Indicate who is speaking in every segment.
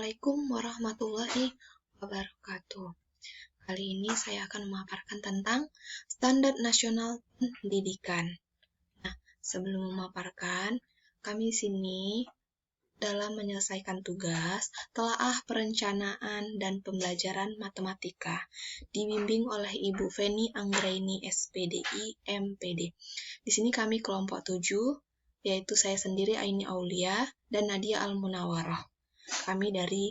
Speaker 1: Assalamualaikum warahmatullahi wabarakatuh. Kali ini saya akan memaparkan tentang Standar Nasional Pendidikan. Nah, sebelum memaparkan, kami di sini dalam menyelesaikan tugas telaah perencanaan dan pembelajaran matematika dibimbing oleh Ibu Feni Anggraini SPDI MPD. Di sini kami kelompok 7, yaitu saya sendiri Aini Aulia dan Nadia Al-Munawarah. Kami dari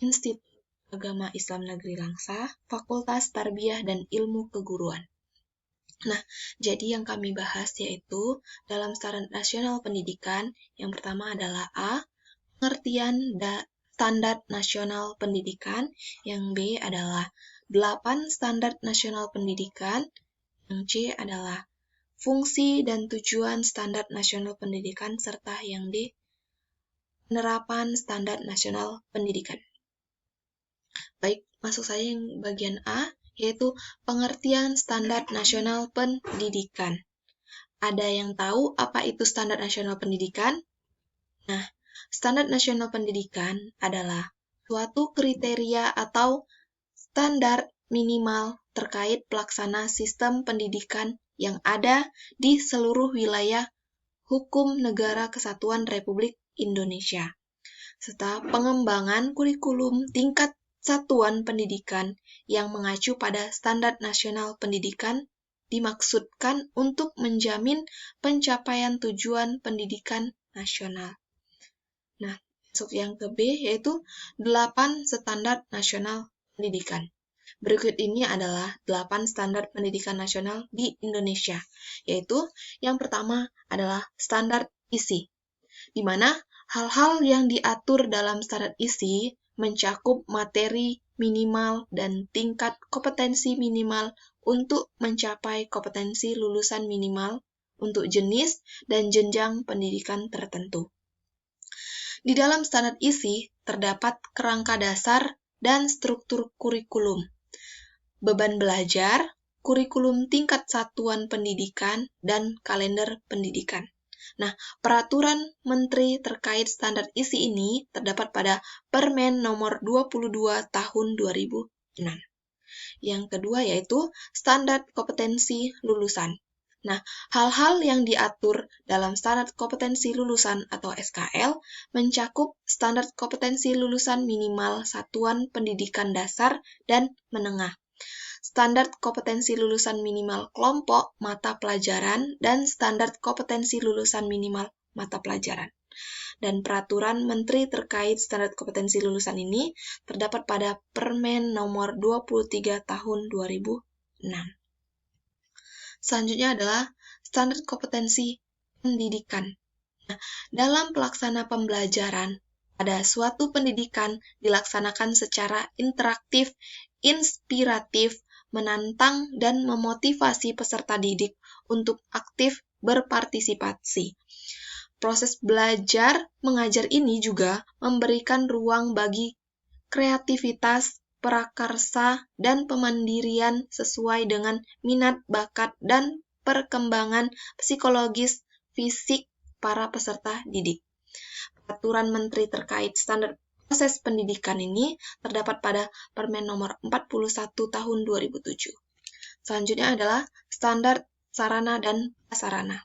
Speaker 1: Institut Agama Islam Negeri Langsa, Fakultas Tarbiyah dan Ilmu Keguruan. Nah, jadi yang kami bahas yaitu dalam Standar Nasional Pendidikan, yang pertama adalah A, pengertian Standar Nasional Pendidikan, yang B adalah 8 Standar Nasional Pendidikan, yang C adalah fungsi dan tujuan Standar Nasional Pendidikan, serta yang D, penerapan Standar Nasional Pendidikan. Baik, masuk saja yang bagian A, yaitu pengertian Standar Nasional Pendidikan. Ada yang tahu apa itu Standar Nasional Pendidikan? Nah, Standar Nasional Pendidikan adalah suatu kriteria atau standar minimal terkait pelaksana sistem pendidikan yang ada di seluruh wilayah hukum Negara Kesatuan Republik Indonesia, serta pengembangan kurikulum tingkat satuan pendidikan yang mengacu pada Standar Nasional Pendidikan dimaksudkan untuk menjamin pencapaian tujuan pendidikan nasional. Nah, masuk yang ke B, yaitu 8 Standar Nasional Pendidikan. Berikut ini adalah 8 standar pendidikan nasional di Indonesia, yaitu yang pertama adalah standar isi, di mana hal-hal yang diatur dalam standar isi mencakup materi minimal dan tingkat kompetensi minimal untuk mencapai kompetensi lulusan minimal untuk jenis dan jenjang pendidikan tertentu. Di dalam standar isi terdapat kerangka dasar dan struktur kurikulum, beban belajar, kurikulum tingkat satuan pendidikan, dan kalender pendidikan. Nah, peraturan Menteri terkait standar isi ini terdapat pada Permen nomor 22 tahun 2006. Yang kedua yaitu standar kompetensi lulusan. Nah, hal-hal yang diatur dalam standar kompetensi lulusan atau SKL mencakup standar kompetensi lulusan minimal satuan pendidikan dasar dan menengah, standar kompetensi lulusan minimal kelompok mata pelajaran, dan standar kompetensi lulusan minimal mata pelajaran. Dan peraturan Menteri terkait standar kompetensi lulusan ini terdapat pada Permen nomor 23 tahun 2006. Selanjutnya adalah standar kompetensi pendidikan. Nah, dalam pelaksana pembelajaran, pada suatu pendidikan dilaksanakan secara interaktif, inspiratif, menantang dan memotivasi peserta didik untuk aktif berpartisipasi. Proses belajar mengajar ini juga memberikan ruang bagi kreativitas, prakarsa, dan pemandirian sesuai dengan minat, bakat, dan perkembangan psikologis fisik para peserta didik. Peraturan Menteri terkait standar proses pendidikan ini terdapat pada Permen nomor 41 tahun 2007. Selanjutnya adalah standar sarana dan prasarana.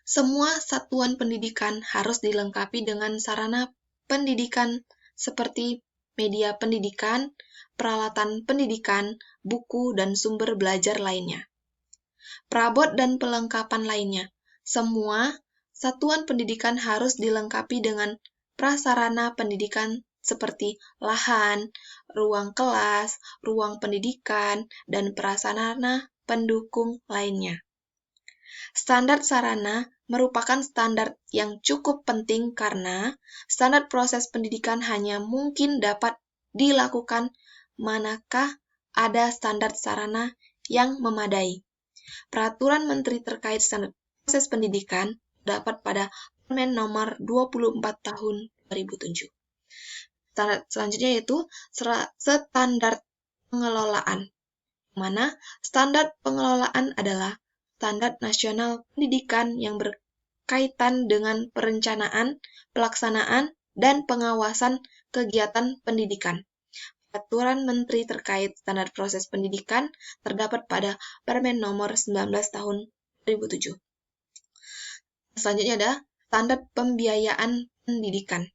Speaker 1: Semua satuan pendidikan harus dilengkapi dengan sarana pendidikan seperti media pendidikan, peralatan pendidikan, buku, dan sumber belajar lainnya. Perabot dan pelengkapan lainnya. Semua satuan pendidikan harus dilengkapi dengan prasarana pendidikan seperti lahan, ruang kelas, ruang pendidikan, dan prasarana pendukung lainnya. Standar sarana merupakan standar yang cukup penting karena standar proses pendidikan hanya mungkin dapat dilakukan manakah ada standar sarana yang memadai. Peraturan Menteri terkait standar proses pendidikan dapat pada Permen nomor 24 tahun 2007. Standar selanjutnya yaitu standar pengelolaan, mana standar pengelolaan adalah standar nasional pendidikan yang berkaitan dengan perencanaan, pelaksanaan, dan pengawasan kegiatan pendidikan. Peraturan Menteri terkait standar proses pendidikan terdapat pada Permen Nomor 19 Tahun 2007. Selanjutnya ada standar pembiayaan pendidikan.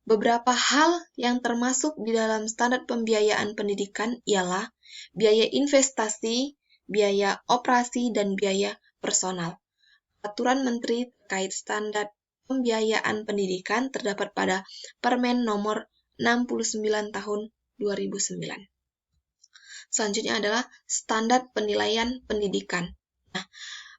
Speaker 1: Beberapa hal yang termasuk di dalam standar pembiayaan pendidikan ialah biaya investasi, biaya operasi, dan biaya personal. Peraturan Menteri terkait standar pembiayaan pendidikan terdapat pada Permen Nomor 69 Tahun 2009. Selanjutnya adalah standar penilaian pendidikan. Nah,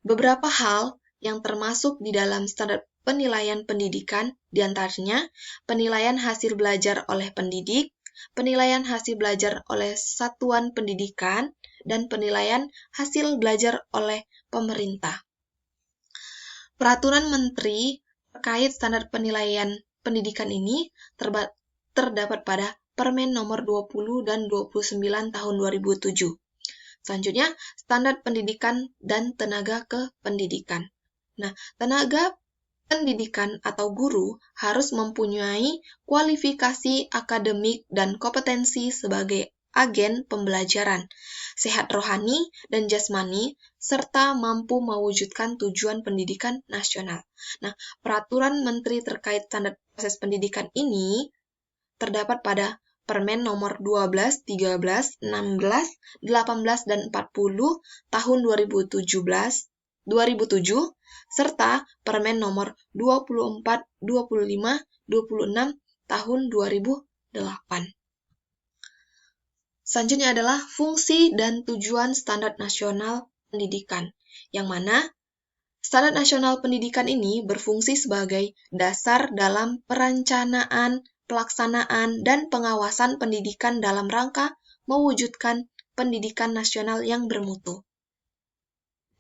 Speaker 1: beberapa hal yang termasuk di dalam standar penilaian pendidikan, diantaranya penilaian hasil belajar oleh pendidik, penilaian hasil belajar oleh satuan pendidikan, dan penilaian hasil belajar oleh pemerintah. Peraturan Menteri terkait standar penilaian pendidikan ini terdapat pada Permen Nomor 20 dan 29 Tahun 2007. Selanjutnya, standar pendidikan dan tenaga kependidikan. Nah, tenaga pendidikan atau guru harus mempunyai kualifikasi akademik dan kompetensi sebagai agen pembelajaran, sehat rohani dan jasmani, serta mampu mewujudkan tujuan pendidikan nasional. Nah, peraturan Menteri terkait standar proses pendidikan ini terdapat pada Permen Nomor 12, 13, 16, 18, dan 40 Tahun 2007, serta Permen Nomor 24, 25, 26 Tahun 2008. Selanjutnya adalah fungsi dan tujuan standar nasional pendidikan, yang mana standar nasional pendidikan ini berfungsi sebagai dasar dalam perencanaan, pelaksanaan, dan pengawasan pendidikan dalam rangka mewujudkan pendidikan nasional yang bermutu.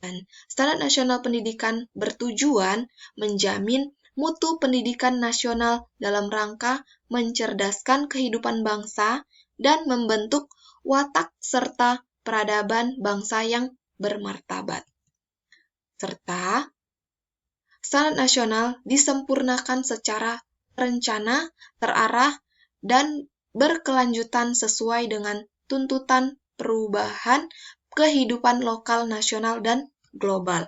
Speaker 1: Dan standar nasional pendidikan bertujuan menjamin mutu pendidikan nasional dalam rangka mencerdaskan kehidupan bangsa dan membentuk watak serta peradaban bangsa yang bermartabat. Serta standar nasional disempurnakan secara terencana, terarah, dan berkelanjutan sesuai dengan tuntutan perubahan kehidupan lokal, nasional, dan global.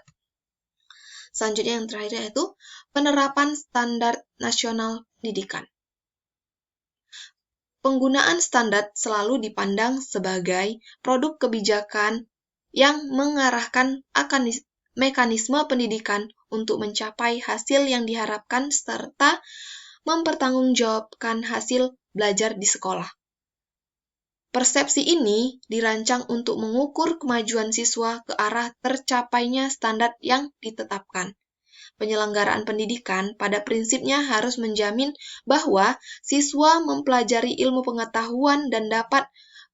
Speaker 1: Selanjutnya yang terakhir yaitu penerapan standar nasional pendidikan. Penggunaan standar selalu dipandang sebagai produk kebijakan yang mengarahkan mekanisme pendidikan untuk mencapai hasil yang diharapkan serta mempertanggungjawabkan hasil belajar di sekolah. Persepsi ini dirancang untuk mengukur kemajuan siswa ke arah tercapainya standar yang ditetapkan. Penyelenggaraan pendidikan pada prinsipnya harus menjamin bahwa siswa mempelajari ilmu pengetahuan dan dapat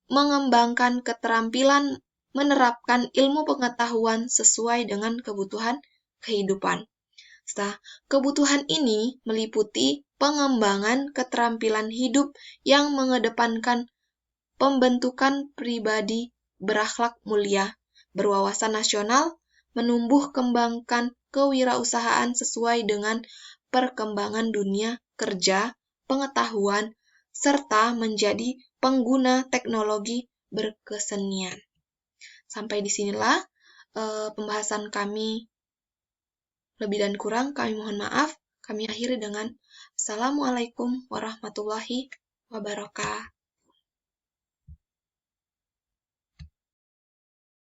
Speaker 1: mengembangkan keterampilan menerapkan ilmu pengetahuan sesuai dengan kebutuhan kehidupan. Kebutuhan ini meliputi pengembangan keterampilan hidup yang mengedepankan pembentukan pribadi berakhlak mulia, berwawasan nasional, menumbuh kembangkan kewirausahaan sesuai dengan perkembangan dunia kerja, pengetahuan, serta menjadi pengguna teknologi berkesenian. Sampai disinilah pembahasan kami. Lebih dan kurang kami mohon maaf. Kami akhiri dengan Assalamualaikum warahmatullahi wabarakatuh.